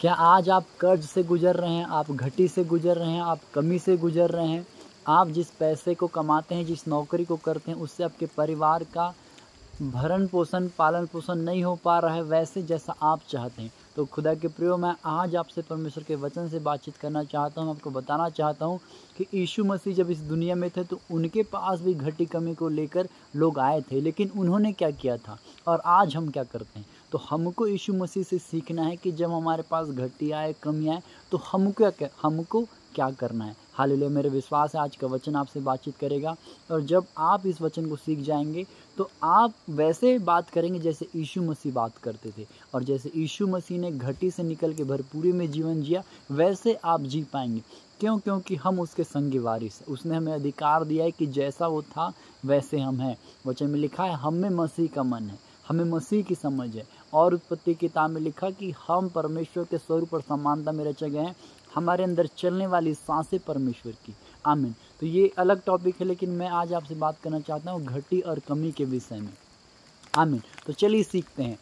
क्या आज आप कर्ज से गुजर रहे हैं, आप घटी से गुजर रहे हैं, आप कमी से गुजर रहे हैं? आप जिस पैसे को कमाते हैं, जिस नौकरी को करते हैं, उससे आपके परिवार का भरण पोषण, पालन पोषण नहीं हो पा रहा है वैसे जैसा आप चाहते हैं। तो खुदा के प्रियो, मैं आज आपसे परमेश्वर के वचन से बातचीत करना चाहता हूँ। आपको बताना चाहता हूँ कि यीशु मसीह जब इस दुनिया में थे तो उनके पास भी घटी कमी को लेकर लोग आए थे, लेकिन उन्होंने क्या किया था और आज हम क्या करते हैं। तो हमको यीशु मसीह से सीखना है कि जब हमारे पास घटी आए, कमी आए, तो हमको क्या करना है। हालेलुया। मेरे विश्वास है आज का वचन आपसे बातचीत करेगा, और जब आप इस वचन को सीख जाएंगे तो आप वैसे बात करेंगे जैसे यीशु मसीह बात करते थे, और जैसे यीशु मसीह ने घटी से निकल के भरपूरी में जीवन जिया वैसे आप जी पाएंगे। क्यों? क्योंकि हम उसके संगी वारिस हैं। उसने हमें अधिकार दिया है कि जैसा वो था वैसे हम हैं। वचन में लिखा है हम में मसीह का मन है, हमें मसीह की समझ है। और उत्पत्ति किताब में लिखा कि हम परमेश्वर के स्वरूप और समानता में रचे गए हैं, हमारे अंदर चलने वाली सांसें परमेश्वर की। आमीन। तो ये अलग टॉपिक है, लेकिन मैं आज आपसे बात करना चाहता हूँ घटी और कमी के विषय में। आमीन। तो चलिए सीखते हैं।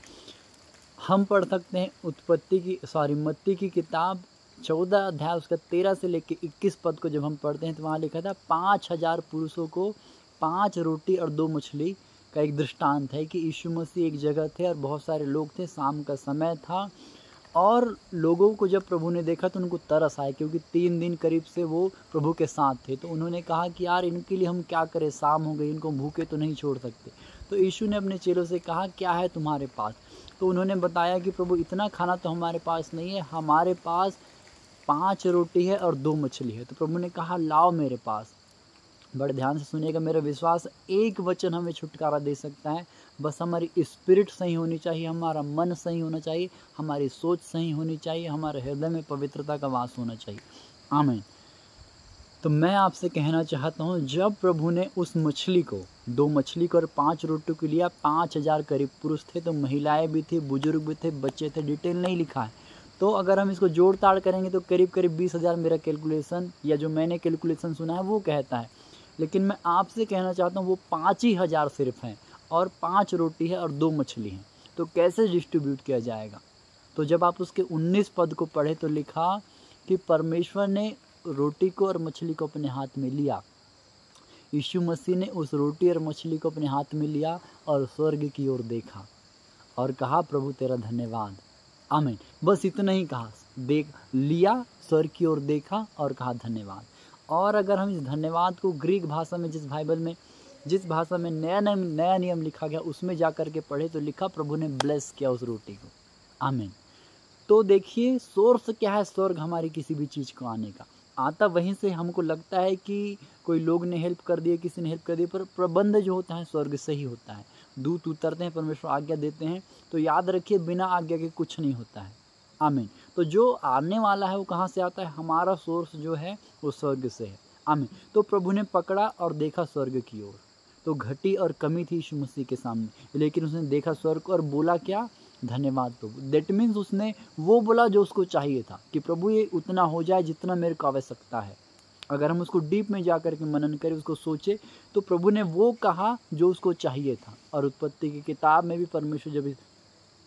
हम पढ़ सकते हैं मत्ती की किताब 14 अध्याय उसका 13 से लेकर 21 पद को जब हम पढ़ते हैं तो वहाँ लिखा था 5,000 पुरुषों को 5 रोटी और 2 मछली का एक दृष्टांत है कि यीशु मसीह एक जगह थे और बहुत सारे लोग थे, शाम का समय था, और लोगों को जब प्रभु ने देखा तो उनको तरस आया, क्योंकि 3 दिन करीब से वो प्रभु के साथ थे। तो उन्होंने कहा कि यार इनके लिए हम क्या करें, शाम हो गई, इनको भूखे तो नहीं छोड़ सकते। तो यीशु ने अपने चेलों से कहा क्या है तुम्हारे पास? तो उन्होंने बताया कि प्रभु इतना खाना तो हमारे पास नहीं है, हमारे पास 5 रोटी है और 2 मछली है। तो प्रभु ने कहा लाओ मेरे पास। बड़े ध्यान से सुनिएगा, मेरा विश्वास एक वचन हमें छुटकारा दे सकता है। बस हमारी स्पिरिट सही होनी चाहिए, हमारा मन सही होना चाहिए, हमारी सोच सही होनी चाहिए, हमारे हृदय में पवित्रता का वास होना चाहिए। आमीन। तो मैं आपसे कहना चाहता हूँ, जब प्रभु ने उस मछली को, 2 मछली को और 5 रोटी को लिया, 5,000 करीब पुरुष थे, तो महिलाएं भी थी, बुजुर्ग भी थे, बच्चे थे, डिटेल नहीं लिखा है। तो अगर हम इसको जोड़ ताड़ करेंगे तो करीब करीब 20,000 मेरा कैलकुलेशन, या जो मैंने कैलकुलेशन सुना है वो कहता है। लेकिन मैं आपसे कहना चाहता हूँ वो 5,000 सिर्फ हैं, और 5 रोटी है और 2 मछली हैं। तो कैसे डिस्ट्रीब्यूट किया जाएगा? तो जब आप उसके 19 पद को पढ़े तो लिखा कि परमेश्वर ने रोटी को और मछली को अपने हाथ में लिया। यीशु मसीह ने उस रोटी और मछली को अपने हाथ में लिया और स्वर्ग की ओर देखा और कहा प्रभु तेरा धन्यवाद। आमीन। बस इतना ही कहा, देख लिया, स्वर्ग की ओर देखा और कहा धन्यवाद। और अगर हम इस धन्यवाद को ग्रीक भाषा में, जिस भाषा में नया नियम लिखा गया उसमें जा कर के पढ़े तो लिखा प्रभु ने ब्लेस किया उस रोटी को। आमीन। तो देखिए सोर्स क्या है स्वर्ग हमारी किसी भी चीज़ को आने का? आता वहीं से। हमको लगता है कि कोई लोग ने हेल्प कर दिया, किसी ने हेल्प कर दिया, पर प्रबंध जो होता है स्वर्ग से ही होता है। दूत उतरते हैं, परमेश्वर आज्ञा देते हैं, तो याद रखिए बिना आज्ञा के कुछ नहीं होता है। आमीन। तो जो आने वाला है वो कहाँ से आता है? हमारा सोर्स जो है वो स्वर्ग से है। आमीन। तो प्रभु ने पकड़ा और देखा स्वर्ग की ओर, तो घटी और कमी थी यीशु मसीह के सामने, लेकिन उसने देखा स्वर्ग को और बोला क्या? धन्यवाद प्रभु। दैट मीन्स उसने वो बोला जो उसको चाहिए था कि प्रभु ये उतना हो जाए जितना मेरे को आवश्यकता है। अगर हम उसको डीप में जा कर के मनन करें, उसको सोचे, तो प्रभु ने वो कहा जो उसको चाहिए था। और उत्पत्ति की किताब में भी परमेश्वर जब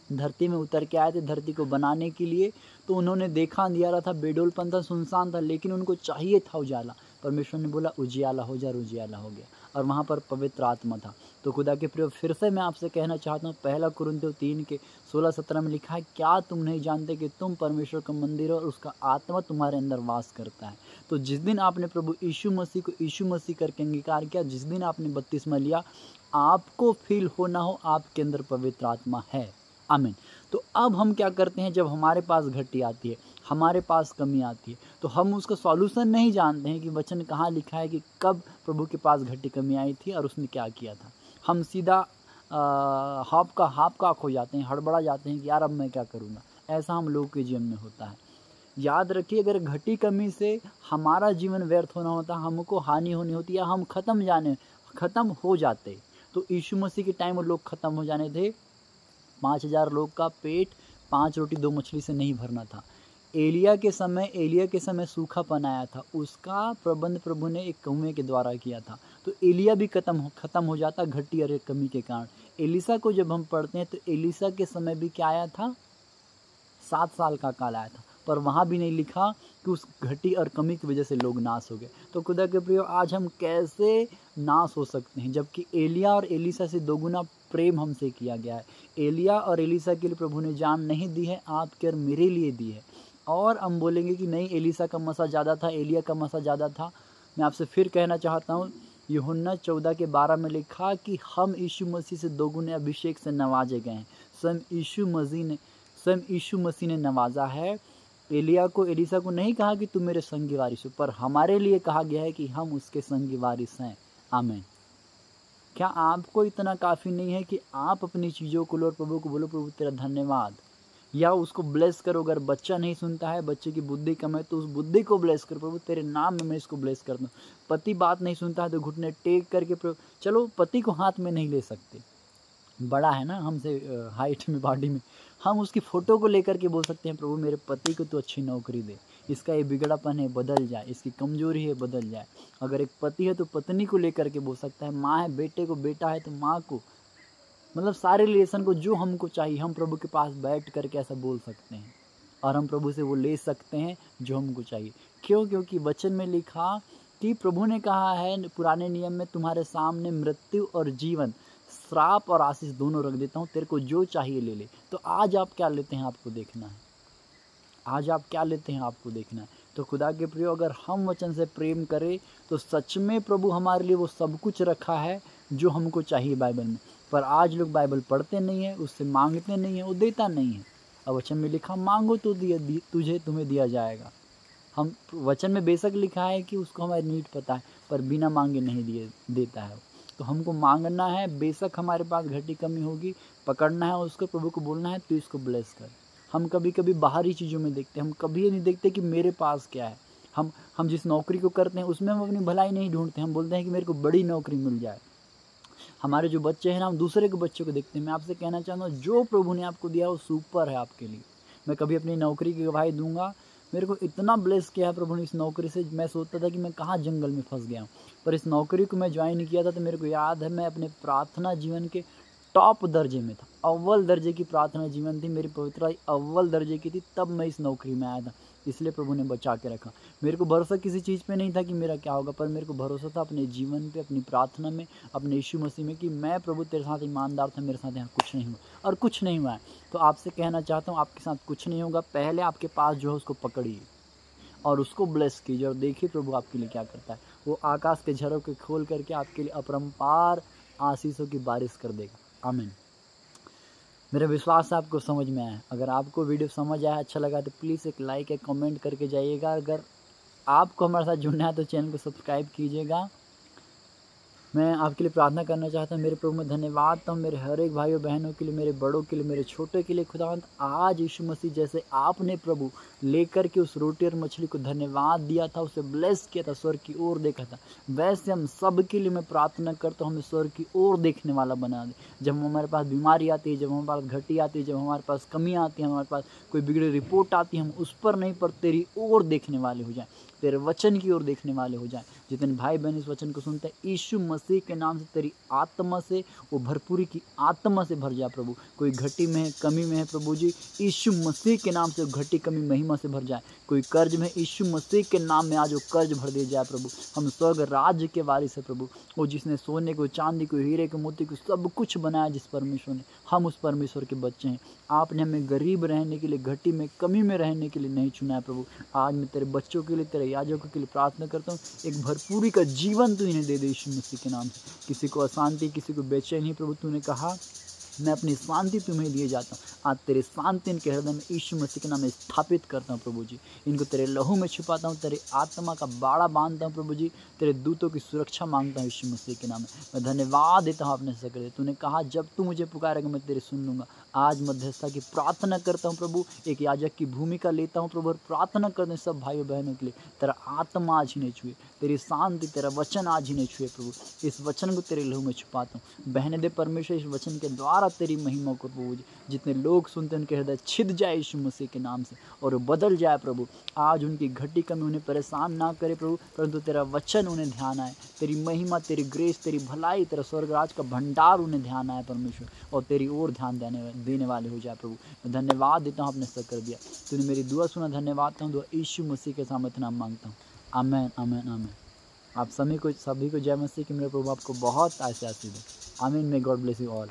धरती में उतर के आए थे धरती को बनाने के लिए, तो उन्होंने देखा अंधियारा था, बेडोलपन था, सुनसान था, लेकिन उनको चाहिए था उजाला। परमेश्वर ने बोला उजियाला हो जा, उजियाला हो गया, और वहाँ पर पवित्र आत्मा था। तो खुदा के प्रिय, फिर से मैं आपसे कहना चाहता हूँ, 1 कुरिन्थियों 3 के 16-17 में लिखा है, क्या तुम नहीं जानते कि तुम परमेश्वर का मंदिर हो और उसका आत्मा तुम्हारे अंदर वास करता है? तो जिस दिन आपने प्रभु यीशु मसीह को यीशु मसीह करके अंगीकार किया, जिस दिन आपने बपतिस्मा लिया, आपको फील हो ना हो आपके अंदर पवित्र आत्मा है। आमीन। तो अब हम क्या करते हैं? जब हमारे पास घटी आती है, हमारे पास कमी आती है, तो हम उसका सॉल्यूशन नहीं जानते हैं कि वचन कहाँ लिखा है कि कब प्रभु के पास घटी कमी आई थी और उसने क्या किया था। हम सीधा हाफ का खो जाते हैं, हड़बड़ा जाते हैं कि यार अब मैं क्या करूँगा। ऐसा हम लोगों के जीवन में होता है। याद रखिए, अगर घटी कमी से हमारा जीवन व्यर्थ होना होता, हमको हानि होनी होती, या हम ख़त्म हो जाते, तो यीशु मसीह के टाइम वो लोग ख़त्म हो जाने थे। 5,000 लोग का पेट 5 रोटी 2 मछली से नहीं भरना था। एलिया के समय सूखापन आया था, उसका प्रबंध प्रभु ने एक कुएं के द्वारा किया था। तो एलिया भी खत्म हो जाता घटी और कमी के कारण। एलिसा को जब हम पढ़ते हैं तो एलिसा के समय भी क्या आया था? 7 साल का काल आया था, पर वहाँ भी नहीं लिखा कि उस घटी और कमी की वजह से लोग नाश हो गए। तो खुदा के प्रियो, आज हम कैसे नाश हो सकते हैं, जबकि एलिया और एलीशा से दोगुना प्रेम हमसे किया गया है। एलिया और एलीशा के लिए प्रभु ने जान नहीं दी है, आपके और मेरे लिए दी है। और हम बोलेंगे कि नहीं, एलीशा का मसा ज़्यादा था, एलिया का मसा ज़्यादा था। मैं आपसे फिर कहना चाहता हूँ, यूहन्ना 14:12 में लिखा कि हम यीशु मसीह से दोगुने अभिषेक से नवाजे गए हैं। स्वयं यीशु मसीह ने नवाजा है। एलिया को, एलीशा को नहीं कहा कि तुम मेरे संगी वारिस हो, पर हमारे लिए कहा गया है कि हम उसके संगी वारिस हैं। आमीन। क्या आपको इतना काफ़ी नहीं है कि आप अपनी चीज़ों को लो और प्रभु को बोलो, प्रभु तेरा धन्यवाद, या उसको ब्लेस करो। अगर बच्चा नहीं सुनता है, बच्चे की बुद्धि कम है, तो उस बुद्धि को ब्लेस करो, प्रभु तेरे नाम में मैं इसको ब्लेस करता हूँ। पति बात नहीं सुनता है तो घुटने टेक करके प्रभु, चलो पति को हाथ में नहीं ले सकते, बड़ा है ना हमसे हाइट में, बॉडी में, हम उसकी फ़ोटो को लेकर के बोल सकते हैं, प्रभु मेरे पति को तो अच्छी नौकरी दे, इसका ये बिगड़ापन है बदल जाए, इसकी कमजोरी है बदल जाए। अगर एक पति है तो पत्नी को लेकर के बोल सकता है, माँ है बेटे को, बेटा है तो माँ को, मतलब सारे रिलेशन को जो हमको चाहिए हम प्रभु के पास बैठ करके ऐसा बोल सकते हैं, और हम प्रभु से वो ले सकते हैं जो हमको चाहिए। क्यों? क्योंकि वचन में लिखा कि प्रभु ने कहा है पुराने नियम में, तुम्हारे सामने मृत्यु और जीवन, श्राप और आशीष दोनों रख देता हूँ, तेरे को जो चाहिए ले ले। तो आज आप क्या लेते हैं आपको देखना है, आज आप क्या लेते हैं आपको देखना है। तो खुदा के प्रियो, अगर हम वचन से प्रेम करें तो सच में प्रभु हमारे लिए वो सब कुछ रखा है जो हमको चाहिए बाइबल में। पर आज लोग बाइबल पढ़ते नहीं है, उससे मांगते नहीं है, वो देता नहीं है। और वचन में लिखा, मांगो तो तुम्हें दिया जाएगा। हम वचन में बेशक लिखा है कि उसको हमारी नीड पता है, पर बिना मांगे नहीं देता है। तो हमको मांगना है, बेशक हमारे पास घटी कमी होगी, पकड़ना है उसको, प्रभु को बोलना है तो इसको ब्लेस कर। हम कभी कभी बाहरी चीज़ों में देखते हैं, हम कभी ये नहीं देखते कि मेरे पास क्या है। हम जिस नौकरी को करते हैं उसमें हम अपनी भलाई नहीं ढूंढते, हम बोलते हैं कि मेरे को बड़ी नौकरी मिल जाए। हमारे जो बच्चे हैं ना, हम दूसरे के बच्चों को देखते हैं। मैं आपसे कहना चाहता हूँ, जो प्रभु ने आपको दिया वो सुपर है आपके लिए। मैं कभी अपनी नौकरी की गवाही दूंगा, मेरे को इतना ब्लेस किया है प्रभु ने इस नौकरी से। मैं सोचता था कि मैं कहाँ जंगल में फंस गया हूँ, पर इस नौकरी को मैं ज्वाइन किया था तो मेरे को याद है, मैं अपने प्रार्थना जीवन के टॉप दर्जे में था, अव्वल दर्जे की प्रार्थना जीवन थी मेरी, पवित्रता अव्वल दर्जे की थी, तब मैं इस नौकरी में आया था। इसलिए प्रभु ने बचा के रखा। मेरे को भरोसा किसी चीज़ पे नहीं था कि मेरा क्या होगा, पर मेरे को भरोसा था अपने जीवन पे, अपनी प्रार्थना में, अपने यीशु मसीह में, कि मैं प्रभु तेरे साथ ईमानदार था, मेरे साथ यहाँ कुछ नहीं हुआ और कुछ नहीं हुआ है। तो आपसे कहना चाहता हूँ, आपके साथ कुछ नहीं होगा। पहले आपके पास जो है उसको पकड़िए और उसको ब्लेस कीजिए, और देखिए प्रभु आपके लिए क्या करता है। वो आकाश के झरोखे खोल करके आपके लिए अपरंपार आशीषों की बारिश कर देगा। आमीन। मेरा विश्वास आपको समझ में आया। अगर आपको वीडियो समझ आया, अच्छा लगा, तो प्लीज़ एक लाइक या कमेंट करके जाइएगा। अगर आपको हमारे साथ जुड़ना है तो चैनल को सब्सक्राइब कीजिएगा। मैं आपके लिए प्रार्थना करना चाहता हूँ। मेरे प्रभु में धन्यवाद था मेरे हर एक भाइयों बहनों के लिए, मेरे बड़ों के लिए, मेरे छोटे के लिए। खुदावंद, आज यीशु मसीह जैसे आपने प्रभु लेकर के उस रोटी और मछली को धन्यवाद दिया था, उसे ब्लेस किया था, स्वर्ग की ओर देखा था, वैसे हम सब के लिए मैं प्रार्थना करता हूँ, हमें स्वर्ग की ओर देखने वाला बना दे। जब हमारे पास बीमारी आती है, जब हमारे पास घटी आती है, जब हमारे पास कमी आती है, हमारे पास कोई बिगड़ी रिपोर्ट आती है, हम उस पर नहीं, पर तेरी ओर देखने वाले हो जाए, तेरे वचन की ओर देखने वाले हो जाए। जितने भाई बहन इस वचन को सुनते हैं, यीशु मसीह के नाम से तेरी आत्मा से वो भरपूरी की आत्मा से भर जा प्रभु। कोई घटी में है, कमी में है प्रभु जी, यीशु मसीह के नाम से घटी कमी महिमा से भर जाए। कोई कर्ज में, यीशु मसीह के नाम में आज वो कर्ज भर दे जाए प्रभु। हम स्वर्ग राज्य के वारिस है प्रभु। वो जिसने सोने को, चांदी को, हीरे को, मोती को, सब कुछ बनाया जिस परमेश्वर ने, हम उस परमेश्वर के बच्चे हैं। आपने हमें गरीब रहने के लिए, घटी में, कमी में रहने के लिए नहीं चुना है प्रभु। आज मैं तेरे बच्चों के लिए, तेरे याजकों के लिए प्रार्थना करता हूँ, एक भरपूरी का जीवन तू इन्हें दे दे यीशु मसीह के नाम से। किसी को अशांति, किसी को बेचैनी प्रभु, तूने कहा मैं अपनी शांति तुम्हें दिए जाता हूँ। आज तेरे शांति इनके हृदय में यीशु मसीह के नाम में स्थापित करता हूँ प्रभु जी। इनको तेरे लहू में छुपाता हूँ, तेरे आत्मा का बाड़ा बांधता हूँ प्रभु जी। तेरे दूतों की सुरक्षा मांगता हूँ यीशु मसीह के नाम में। मैं धन्यवाद देता हूँ अपने सकले। तूने कहा जब तू मुझे पुकारेगा मैं तेरे सुन लूँगा। आज मध्यस्थता की प्रार्थना करता हूँ प्रभु, एक याजक की भूमिका लेता हूँ प्रभु, और प्रार्थना करते सब भाइयों बहनों के लिए तेरा आत्मा आज ही नहीं छुए, तेरी शांति, तेरा वचन आज ही नहीं छुए प्रभु। इस वचन को तेरे लहू में छुपाता हूँ। बहने दे परमेश्वर इस वचन के द्वारा तेरी महिमा को प्रभु। जितने लोग सुनते हैं उनके हृदय छिद जाए यीशु मसीह के नाम से और बदल जाए प्रभु। आज उनकी घटी कमी उन्हें परेशान ना करे प्रभु, परंतु तेरा वचन उन्हें ध्यान आए। तेरी महिमा, तेरी ग्रेस, तेरी भलाई, तेरा स्वर्गराज का भंडार उन्हें ध्यान आए परमेश्वर, और तेरी ओर ध्यान देने वाले हो जाए प्रभु। मैं धन्यवाद देता हूँ, आपने सब कर दिया। तूने मेरी दुआ सुना, धन्यवाद देता हूँ। दुआ यीशु मसीह के सामर्थ्य नाम मांगता हूँ। आमेन, आमेन, आमेन। आप सभी को जय मसीह की। मेरे प्रभु आपको बहुत ऐसे आशीष दे। आमीन। May God bless you all.